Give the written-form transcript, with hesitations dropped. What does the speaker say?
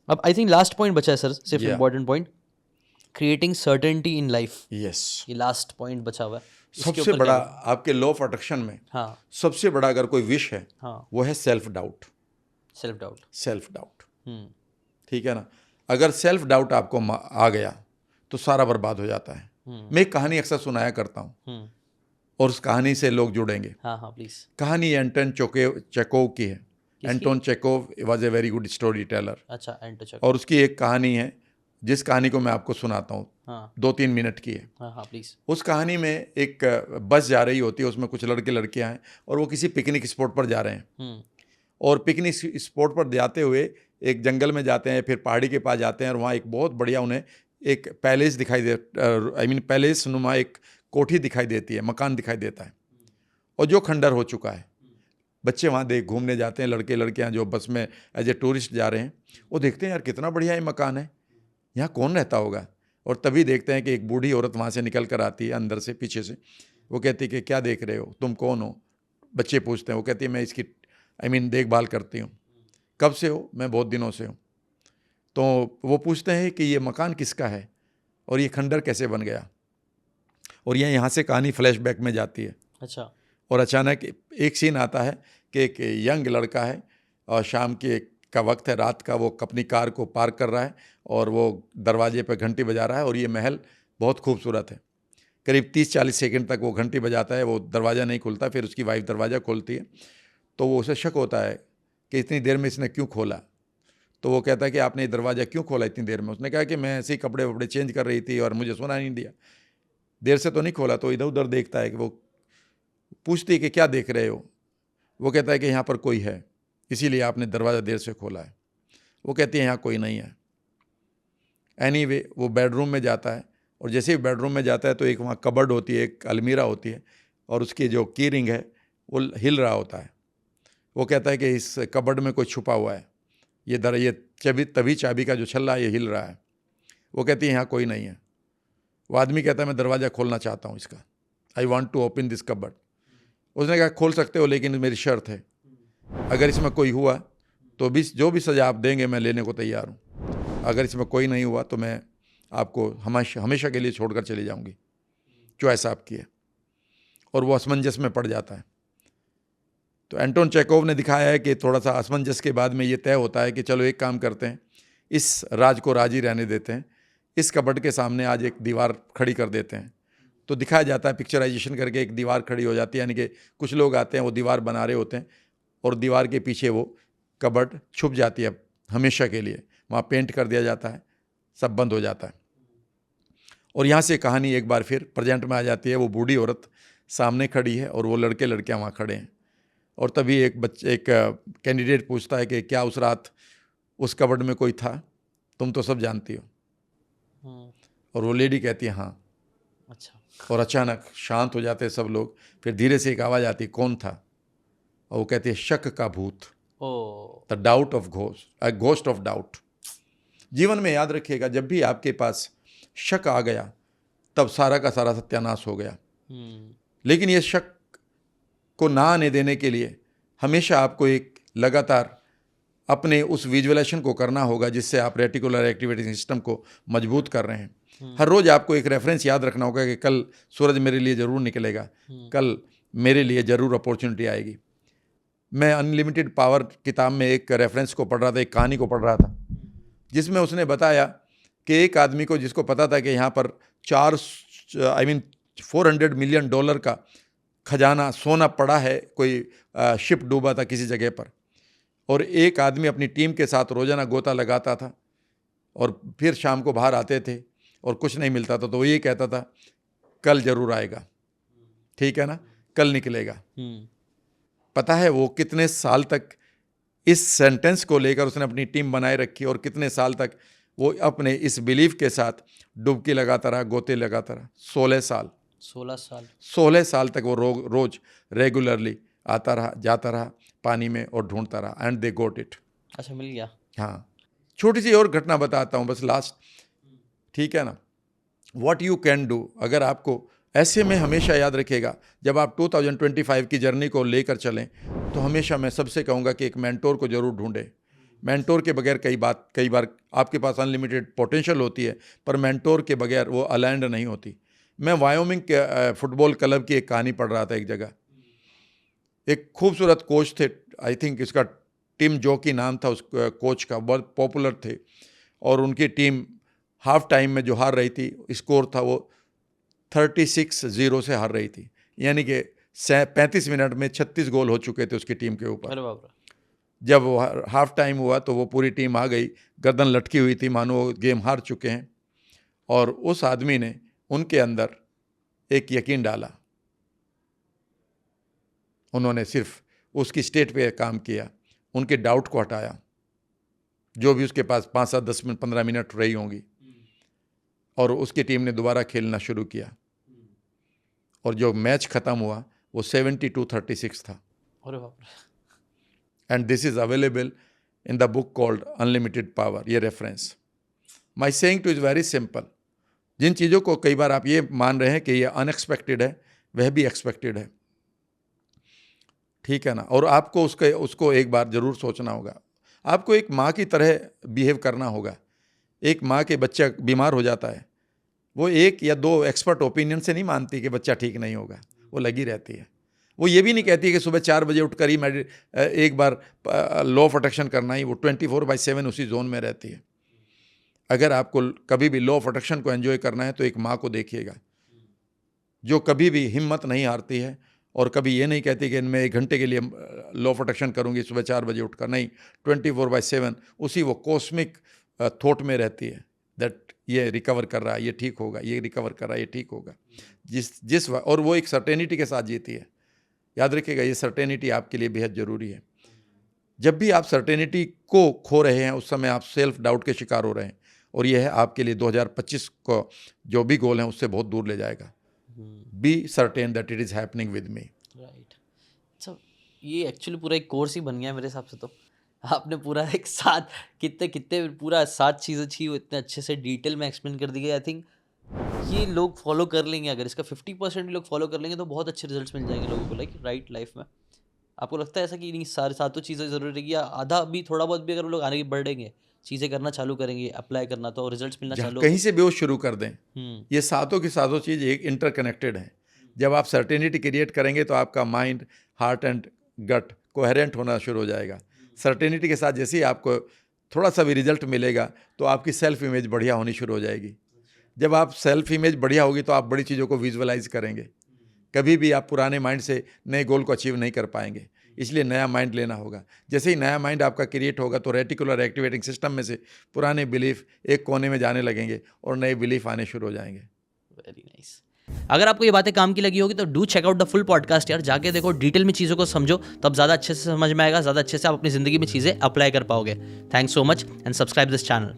अब I think last point बचा है सर, सिर्फ Yeah. Important point, creating certainty in life. Yes, ये लास्ट पॉइंट बचा हुआ है, इसके सबसे ऊपर बड़ा क्या? आपके लॉ ऑफ अट्रैक्शन में हाँ सबसे बड़ा अगर कोई विश है हाँ, वो है self doubt. Self doubt. Self doubt, ठीक है ना। अगर सेल्फ डाउट आपको आ गया तो सारा बर्बाद हो जाता है। मैं एक कहानी अक्सर सुनाया करता हूँ और उस कहानी से लोग जुड़ेंगे। हाँ हाँ प्लीज। कहानी एंटन चेकोव की है। Anton Chekhov was a very good story teller. अच्छा, एंड टू और उसकी एक कहानी है जिस कहानी को मैं आपको सुनाता हूँ। हाँ 2-3 मिनट की है। हाँ हाँ प्लीज। उस कहानी में एक बस जा रही होती है, उसमें कुछ लड़के लड़कियां हैं और वो किसी पिकनिक स्पॉट पर जा रहे हैं। और पिकनिक स्पॉट पर जाते हुए एक जंगल में जाते हैं, फिर पहाड़ी के पास जाते हैं और वहाँ एक बहुत बढ़िया उन्हें एक पैलेस दिखाई दे, पैलेस नुमा एक कोठी दिखाई देती है, मकान दिखाई देता है और जो खंडर हो चुका है। बच्चे वहाँ देख घूमने जाते हैं, लड़के लड़कियाँ जो बस में एज ए टूरिस्ट जा रहे हैं, वो देखते हैं यार कितना बढ़िया ये मकान है, यहाँ कौन रहता होगा। और तभी देखते हैं कि एक बूढ़ी औरत वहाँ से निकल कर आती है, अंदर से पीछे से। वो कहती है कि क्या देख रहे हो, तुम कौन हो। बच्चे पूछते हैं, वो कहती है मैं इसकी देखभाल करती हूँ। कब से हो। मैं बहुत दिनों से हूँ। तो वो पूछते हैं कि ये मकान किसका है और ये खंडर कैसे बन गया। और यह यहाँ से कहानी फ्लैशबैक में जाती है। अच्छा। और अचानक एक सीन आता है कि एक यंग लड़का है और शाम का वक्त है, रात का, वो अपनी कार को पार्क कर रहा है और वो दरवाजे पर घंटी बजा रहा है। और ये महल बहुत खूबसूरत है। करीब 30-40 सेकंड तक वो घंटी बजाता है, वो दरवाज़ा नहीं खुलता। फिर उसकी वाइफ दरवाज़ा खोलती है तो वो उसे शक होता है कि इतनी देर में इसने क्यों खोला। तो वो कहता है कि आपने ये दरवाज़ा क्यों खोला इतनी देर में। उसने कहा कि मैं ऐसे ही कपड़े वपड़े चेंज कर रही थी और मुझे सुना नहीं दिया, देर से तो नहीं खोला। तो इधर उधर देखता है कि वो पूछती है कि क्या देख रहे हो। वो कहता है कि यहाँ पर कोई है, इसीलिए आपने दरवाज़ा देर से खोला है। वो कहती है यहाँ कोई नहीं है। एनीवे वो बेडरूम में जाता है और जैसे ही बेडरूम में जाता है तो एक वहाँ कबर्ड होती है, एक अलमीरा होती है और उसकी जो की रिंग है वो हिल रहा होता है। वो कहता है कि इस कबर्ड में कोई छुपा हुआ है, ये तभी चाबी का जो छल्ला ये हिल रहा है। वो कहती है यहाँ कोई नहीं है। वो आदमी कहता है मैं दरवाज़ा खोलना चाहता हूँ इसका, I want to open this cupboard. उसने कहा खोल सकते हो लेकिन मेरी शर्त है, अगर इसमें कोई हुआ तो भी जो भी सज़ा आप देंगे मैं लेने को तैयार हूँ। अगर इसमें कोई नहीं हुआ तो मैं आपको हमेशा के लिए छोड़कर चली जाऊँगी, चॉइस आपकी है। और वो असमंजस में पड़ जाता है। तो एंटोन चेकोव ने दिखाया है कि थोड़ा सा असमंजस के बाद में ये तय होता है कि चलो एक काम करते हैं, इस राज को राज ही रहने देते हैं, इस कबर्ड के सामने आज एक दीवार खड़ी कर देते हैं। तो दिखाया जाता है पिक्चराइजेशन करके, एक दीवार खड़ी हो जाती है, यानी कि कुछ लोग आते हैं, वो दीवार बना रहे होते हैं और दीवार के पीछे वो कबर्ड छुप जाती है हमेशा के लिए। वहाँ पेंट कर दिया जाता है, सब बंद हो जाता है। और यहाँ से कहानी एक बार फिर प्रेजेंट में आ जाती है। वो बूढ़ी औरत सामने खड़ी है और वो लड़के लड़कियाँ वहाँ खड़े हैं। और तभी एक कैंडिडेट पूछता है कि क्या उस रात उस कबर्ड में कोई था, तुम तो सब जानती हो। और वो लेडी कहती है हाँ। अच्छा। और अचानक शांत हो जाते हैं सब लोग। फिर धीरे से एक आवाज़ आती है कौन था। और वो कहती है शक का भूत, the doubt of ghost of doubt. जीवन में याद रखिएगा, जब भी आपके पास शक आ गया तब सारा का सारा सत्यानाश हो गया। लेकिन ये शक को ना आने देने के लिए हमेशा आपको एक लगातार अपने उस विजुअलाइजेशन को करना होगा जिससे आप रेटिकुलर एक्टिविटी सिस्टम को मजबूत कर रहे हैं। हर रोज़ आपको एक रेफरेंस याद रखना होगा कि कल सूरज मेरे लिए ज़रूर निकलेगा, कल मेरे लिए ज़रूर अपॉर्चुनिटी आएगी। मैं अनलिमिटेड पावर किताब में एक रेफरेंस को पढ़ रहा था, एक कहानी को पढ़ रहा था जिसमें उसने बताया कि एक आदमी को जिसको पता था कि यहाँ पर 400 मिलियन डॉलर का खजाना सोना पड़ा है, कोई शिप डूबा था किसी जगह पर, और एक आदमी अपनी टीम के साथ रोज़ाना गोता लगाता था और फिर शाम को बाहर आते थे और कुछ नहीं मिलता था। तो वो ये कहता था कल ज़रूर आएगा, ठीक है ना, कल निकलेगा। पता है वो कितने साल तक इस सेंटेंस को लेकर उसने अपनी टीम बनाए रखी और कितने साल तक वो अपने इस बिलीफ के साथ डुबकी लगाता रहा, गोते लगाता रहा। 16 साल तक वो रोज रेगुलरली आता रहा, जाता रहा पानी में और ढूंढता रहा, एंड दे गोट इट। अच्छा, मिल गया। हाँ, छोटी सी और घटना बताता हूँ बस लास्ट, ठीक है ना। व्हाट यू कैन डू, अगर आपको ऐसे में हमेशा याद रखिएगा, जब आप 2025 की जर्नी को लेकर चलें तो हमेशा मैं सबसे कहूँगा कि एक मेंटोर को ज़रूर ढूंढें। मेंटोर के बगैर कई बार आपके पास अनलिमिटेड पोटेंशियल होती है, पर मेंटोर के बगैर वो अलाइंड नहीं होती। मैं वायोमिंग के फुटबॉल क्लब की एक कहानी पढ़ रहा था एक जगह। एक खूबसूरत कोच थे, आई थिंक इसका टिम जॉकी नाम था उस कोच का, बहुत पॉपुलर थे, और उनकी टीम हाफ टाइम में जो हार रही थी, स्कोर था वो 36-0 से हार रही थी, यानी कि 35 मिनट में 36 गोल हो चुके थे उसकी टीम के ऊपर। अरे बाप रे। जब वो हाफ टाइम हुआ तो वो पूरी टीम आ गई, गर्दन लटकी हुई थी, मानो वो गेम हार चुके हैं, और उस आदमी ने उनके अंदर एक यकीन डाला। उन्होंने सिर्फ उसकी स्टेट पे काम किया, उनके डाउट को हटाया, जो भी उसके पास 5, 7, 10 मिनट 15 मिनट रही होंगी, और उसकी टीम ने दोबारा खेलना शुरू किया, और जो मैच ख़त्म हुआ वो 72-36 था। अरे बाप रे। And this is available in the book called unlimited power, ये reference. My saying too is very simple. जिन चीज़ों को कई बार आप ये मान रहे हैं कि ये अनएक्सपेक्टेड है, वह भी एक्सपेक्टेड है, ठीक है ना। और आपको उसको एक बार ज़रूर सोचना होगा। आपको एक माँ की तरह बिहेव करना होगा। एक माँ के बच्चा बीमार हो जाता है, वो 1 या 2 एक्सपर्ट ओपिनियन से नहीं मानती कि बच्चा ठीक नहीं होगा, वो लगी रहती है। वो ये भी नहीं कहती कि सुबह 4 बजे उठकर ही एक बार लॉ ऑफ अट्रैक्शन करना ही, वो 24/7 उसी जोन में रहती है। अगर आपको कभी भी लॉ ऑफ अट्रैक्शन को एंजॉय करना है तो एक माँ को देखिएगा, जो कभी भी हिम्मत नहीं हारती है, और कभी ये नहीं कहती कि मैं 1 घंटे के लिए लॉ ऑफ अट्रैक्शन करूँगी सुबह 4 बजे उठकर, नहीं, 24/7 उसी वो कॉस्मिक थॉट में रहती है दैट ये रिकवर कर रहा है, ये ठीक होगा, ये रिकवर कर रहा है, ये ठीक होगा, और वो एक सर्टेनिटी के साथ जीती है। याद रखिएगा, ये सर्टेनिटी आपके लिए बेहद ज़रूरी है। जब भी आप सर्टेनिटी को खो रहे हैं, उस समय आप सेल्फ डाउट के शिकार हो रहे हैं, और यह है आपके लिए 2025 को जो भी गोल हैं उससे बहुत दूर ले जाएगा। Be certain that it is happening with me. Right. अच्छा, ये एक्चुअली पूरा एक कोर्स ही बन गया मेरे हिसाब से। तो आपने पूरा एक साथ कितने पूरा 7 चीज़ें थी, वो इतने अच्छे से डिटेल में एक्सप्लेन कर दी गई। आई थिंक ये लोग फॉलो कर लेंगे, अगर इसका 50% भी लोग फॉलो कर लेंगे तो बहुत अच्छे रिजल्ट्स मिल जाएंगे लोगों को, लाइक राइट लाइफ में। आपको लगता है ऐसा कि नहीं सारे 7 चीज़ें ज़रूरी रहेगी, या आधा भी थोड़ा बहुत भी अगर वो लोग आगे बढ़ेंगे, चीज़ें करना चालू करेंगे, अप्लाई करना, तो रिजल्ट्स मिलना चालू कहीं से भी वो शुरू कर दें। ये 7 की 7 चीज़ एक इंटरकनेक्टेड है। जब आप सर्टेनिटी क्रिएट करेंगे तो आपका mind, heart and gut coherent होना शुरू हो जाएगा। सर्टेनिटी के साथ जैसे ही आपको थोड़ा सा भी रिजल्ट मिलेगा तो आपकी सेल्फ इमेज बढ़िया होनी शुरू हो जाएगी। जब आप सेल्फ इमेज बढ़िया होगी तो आप बड़ी चीज़ों को विजुअलाइज करेंगे। कभी भी आप पुराने माइंड से नए गोल को अचीव नहीं कर पाएंगे, इसलिए नया माइंड लेना होगा। जैसे ही नया माइंड आपका क्रिएट होगा तो रेटिकुलर एक्टिवेटिंग सिस्टम में से पुराने बिलीफ एक कोने में जाने लगेंगे और नए बिलीफ आने शुरू हो जाएंगे। Very nice. अगर आपको ये बातें काम की लगी होगी तो do check out the full podcast यार, जाके देखो, डिटेल में चीज़ों को समझो, तब ज़्यादा अच्छे से समझ में आएगा, ज़्यादा अच्छे से आप अपनी ज़िंदगी में चीज़ें अप्लाई कर पाओगे। Thanks so much and subscribe this channel.